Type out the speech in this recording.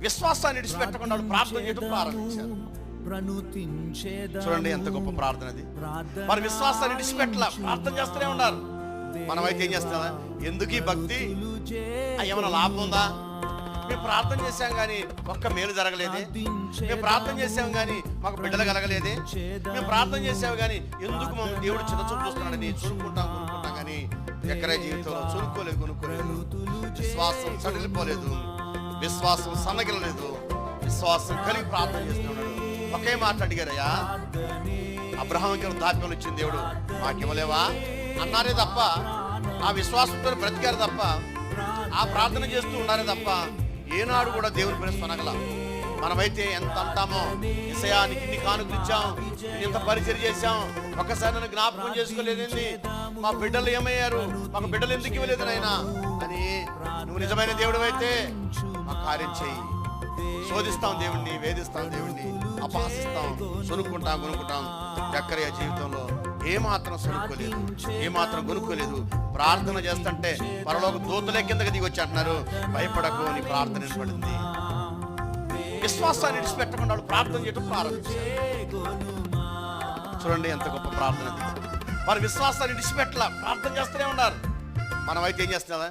విశ్వాసాన్ని విడిచిపెట్టకుండా వాళ్ళు ప్రార్థన చేయడం ప్రారంభించారు. చూడండి ఎంత గొప్ప ప్రార్థన అది. వారి విశ్వాసాన్ని విడిచిపెట్టలా, ప్రార్థన చేస్తూనే ఉన్నారు. మనమైతే ఏం చేస్తామా? ఎందుకు ఈ భక్తి? ఏమైనా లాభం ఉందా? మేము ప్రార్థన చేశాం కానీ ఒక్క మేలు జరగలేదే. మేము ప్రార్థన చేసాం కానీ మాకు బిడ్డలు కలగలేదే. మేము ప్రార్థన చేసాము కానీ ఎందుకు మమ్మల్ని దేవుడు చిన్న చూపు చూస్తున్నాడని కొనుక్కుంటాం కానీ ఎక్కడే జీవితంలో కొనుక్కోలేదు. విశ్వాసం సడలిపోలేదు, విశ్వాసం సన్నగిలలేదు, విశ్వాసం కలిగి ప్రార్థన చేస్తున్నాడు. ఒకే మాట అడిగారయ్యా, అబ్రహాంకి వృద్ధాప్యం ఇచ్చింది దేవుడు, మాకివ్వలేవా అన్నారే తప్ప, ఆ విశ్వాసంతో బ్రతికారు తప్ప, ఆ ప్రార్థన చేస్తూ ఉన్నారే తప్ప ఏనాడు కూడా దేవుని పైన సొనగల. మనమైతే ఎంత అంటామో, యేసయ్యానికి ఇన్ని కానుకలు ఇచ్చాం, ఇంత పరిచయం చేశాం, ఒక్కసారి నన్ను జ్ఞాపకం చేసుకోలేదండి, మా బిడ్డలు ఏమయ్యారు, మాకు బిడ్డలు ఎందుకు ఇవ్వలేదు నాయనా అని. నువ్వు నిజమైన దేవుడు అయితే మా కార్యం చేయి. శోధిస్తాం దేవుణ్ణి, వేధిస్తాం దేవుణ్ణి, అపహసిస్తాం, కొనుక్కుంటాం. జక్కరయ్య జీవితంలో ఏమాత్రం సొనుక్కోలేదు, ఏమాత్రం కొనుక్కోలేదు. ప్రార్థన చేస్తుంటే పరలోక దూతలే కిందకి దిగి వచ్చి అంటున్నారు, భయపడకు అని ప్రార్థన వినపడింది. విశ్వాసాన్ని విడిచిపెట్టకుండా వాళ్ళు ప్రార్థన చేయడం ప్రారంభించారు. చూడండి ఎంత గొప్ప ప్రార్థన. వారి విశ్వాసాన్ని విడిచిపెట్టలా, ప్రార్థన చేస్తూనే ఉన్నారు. మనమైతే ఏం చేస్తున్నావా?